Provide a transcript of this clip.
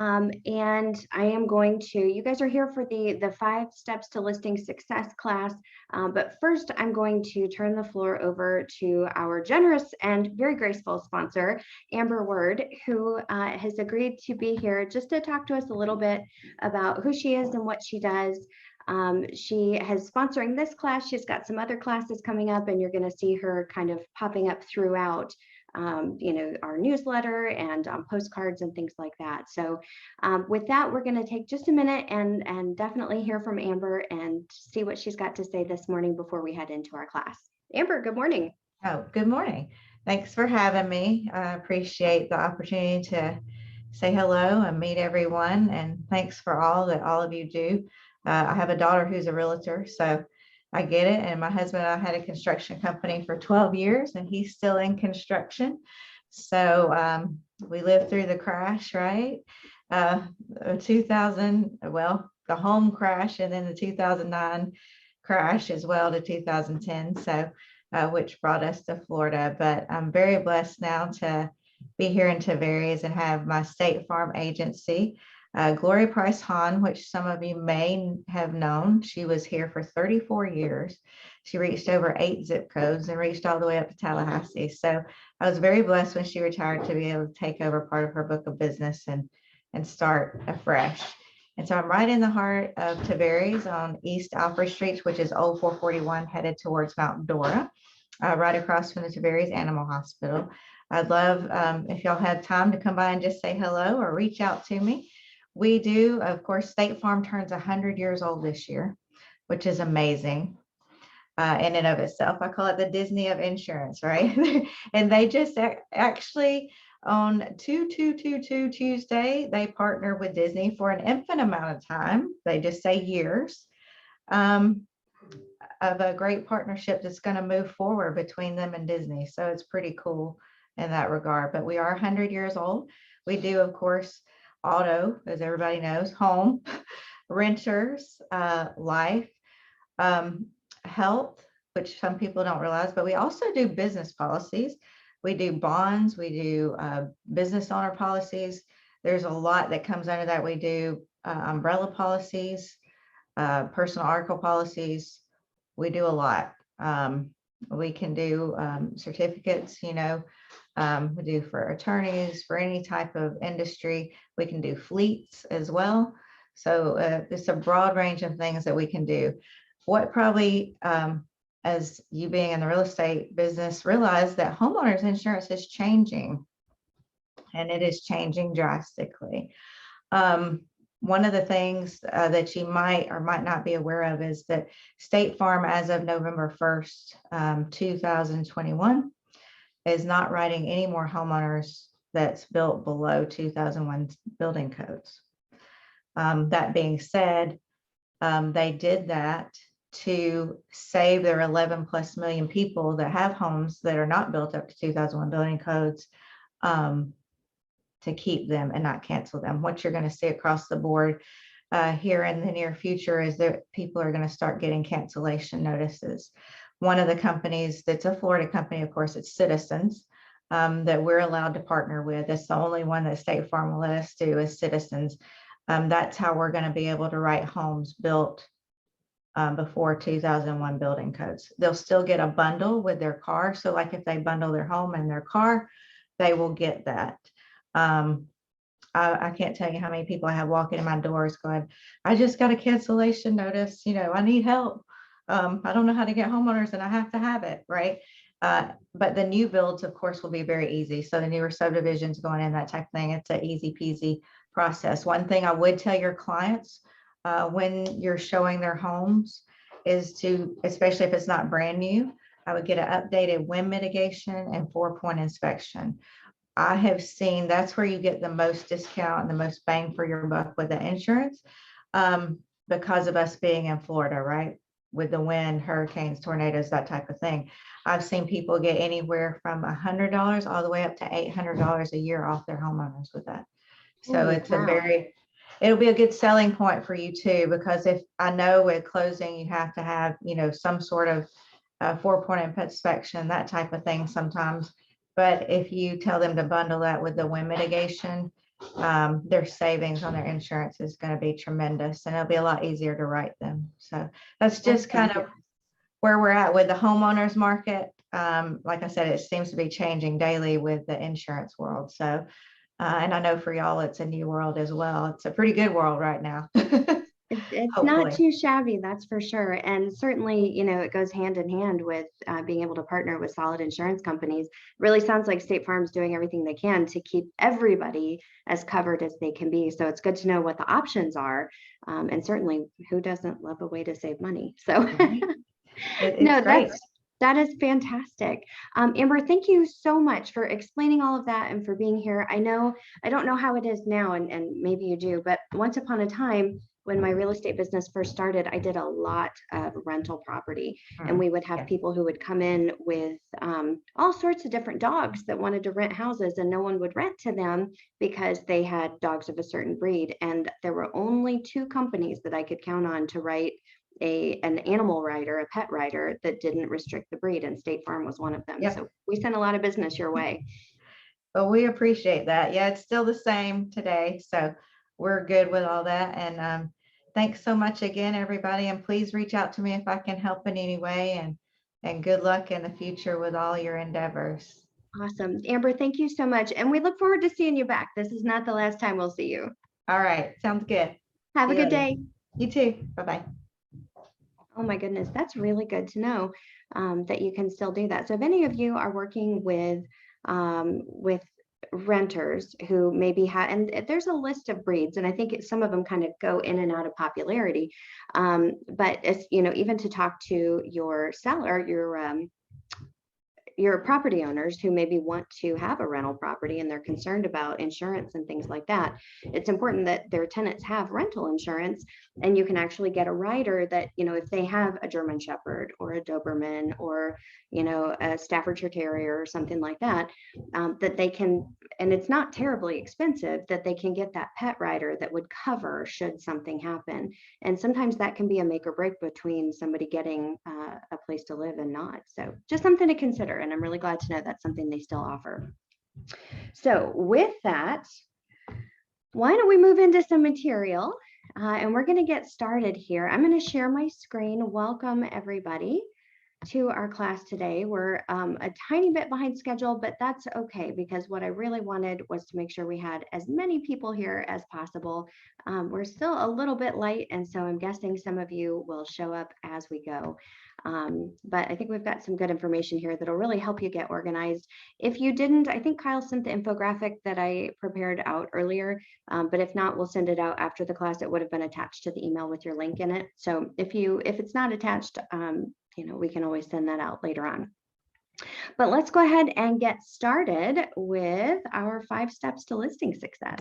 And I am going to, you guys are here for the 5 steps to listing success class. But first, I'm going to turn the floor over to our generous and very graceful sponsor, Amber Word, who has agreed to be here just to talk to us a little bit about who she is and what she does. She has sponsoring this class. She's got some other classes coming up, and you're going to see her kind of popping up throughout our newsletter and postcards and things like that. So with that, we're going to take just a minute and definitely hear from Amber and see what she's got to say this morning before we head into our class. Amber, good morning. Oh, good morning. Thanks for having me. I appreciate the opportunity to say hello and meet everyone. And thanks for all that all of you do. I have a daughter who's a realtor, so I get it. And my husband and I had a construction company for 12 years, and he's still in construction. So we lived through the crash, right? 2000, well, the home crash, and then the 2009 crash as well to 2010. So which brought us to Florida. But I'm very blessed now to be here in Tavares and have my State Farm agency, Gloria Price Hahn, which some of you may have known. She was here for 34 years. She reached over 8 zip codes and reached all the way up to Tallahassee. So I was very blessed when she retired to be able to take over part of her book of business and start afresh. And so I'm right in the heart of Tavares on East Alfred Street, which is old 441 headed towards Mount Dora, right across from the Tavares Animal Hospital. I'd love if y'all had time to come by and just say hello or reach out to me. We do, of course, State Farm turns 100 years old this year, which is amazing in and of itself. I call it the Disney of insurance, right? And they just actually on 2/2/2/2 Tuesday, they partner with Disney for an infinite amount of time. They just say years of a great partnership that's going to move forward between them and Disney. So it's pretty cool in that regard. But we are 100 years old. We do, of course, auto, as everybody knows, home, renters, life, health, which some people don't realize, but we also do business policies. We do bonds, we do business owner policies. There's a lot that comes under that. We do umbrella policies, personal article policies. We do a lot. We can do certificates, we do for attorneys, for any type of industry. We can do fleets as well. So it's a broad range of things that we can do. What probably, as you being in the real estate business, realize that homeowners insurance is changing, and it is changing drastically. One of the things that you might or might not be aware of is that State Farm, as of November 1st, 2021, is not writing any more homeowners that's built below 2001 building codes. That being said, they did that to save their 11+ million people that have homes that are not built up to 2001 building codes, to keep them and not cancel them. What you're going to see across the board here in the near future is that people are going to start getting cancellation notices. One of the companies that's a Florida company, of course, it's Citizens, that we're allowed to partner with. It's the only one that State Farm will let us do is Citizens. That's how we're going to be able to write homes built before 2001 building codes. They'll still get a bundle with their car. So like if they bundle their home and their car, they will get that. I can't tell you how many people I have walking in my doors going, I just got a cancellation notice, I need help. I don't know how to get homeowners and I have to have it, right? But the new builds, of course, will be very easy. So the newer subdivisions going in, that type of thing, it's an easy peasy process. One thing I would tell your clients when you're showing their homes is to, especially if it's not brand new, I would get an updated wind mitigation and 4-point inspection. I have seen that's where you get the most discount and the most bang for your buck with the insurance, because of us being in Florida, right? With the wind, hurricanes, tornadoes, that type of thing. I've seen people get anywhere from $100 all the way up to $800 a year off their homeowners with that. So it's it'll be a good selling point for you too, because if I know with closing, you have to have, some sort of 4-point inspection, that type of thing sometimes. But if you tell them to bundle that with the wind mitigation, their savings on their insurance is going to be tremendous, and it'll be a lot easier to write them. So that's just kind of where we're at with the homeowners market. Like I said, it seems to be changing daily with the insurance world. So, and I know for y'all, it's a new world as well. It's a pretty good world right now. It's not Hopefully. too shabby, that's for sure. And certainly, it goes hand in hand with being able to partner with solid insurance companies. Really sounds like State Farm's doing everything they can to keep everybody as covered as they can be. So it's good to know what the options are. And certainly, who doesn't love a way to save money? So It's no, great. that is fantastic. Amber, thank you so much for explaining all of that and for being here. I don't know how it is now, and maybe you do, but once upon a time, when my real estate business first started, I did a lot of rental property, and we would have Yeah. people who would come in with all sorts of different dogs that wanted to rent houses, and no one would rent to them because they had dogs of a certain breed. And there were only two companies that I could count on to write an animal rider, a pet rider that didn't restrict the breed, and State Farm was one of them. Yep. So we sent a lot of business your way. Well, we appreciate that. Yeah, it's still the same today. So we're good with all that. And thanks so much again, everybody. And please reach out to me if I can help in any way. And good luck in the future with all your endeavors. Awesome. Amber, thank you so much. And we look forward to seeing you back. This is not the last time we'll see you. All right. Sounds good. Have See a you good later. day. You too. Bye-bye. Oh my goodness, that's really good to know that you can still do that. So if any of you are working with renters who maybe have, and there's a list of breeds, and I think some of them kind of go in and out of popularity. But it's, even to talk to your seller, your property owners who maybe want to have a rental property and they're concerned about insurance and things like that. It's important that their tenants have rental insurance, and you can actually get a rider that, if they have a German Shepherd or a Doberman or, a Staffordshire Terrier or something like that, that they can, and it's not terribly expensive, that they can get that pet rider that would cover should something happen. And sometimes that can be a make or break between somebody getting a place to live and not. So just something to consider. And I'm really glad to know that's something they still offer. So with that, why don't we move into some material? And we're going to get started here. I'm going to share my screen. Welcome everybody to our class today. We're a tiny bit behind schedule, but that's okay, because what I really wanted was to make sure we had as many people here as possible. We're still a little bit light, and so I'm guessing some of you will show up as we go. But I think we've got some good information here that'll really help you get organized. If you didn't, I think Kyle sent the infographic that I prepared out earlier, but if not, we'll send it out after the class. It would have been attached to the email with your link in it. So if it's not attached, we can always send that out later on. But let's go ahead and get started with our 5 steps to listing success.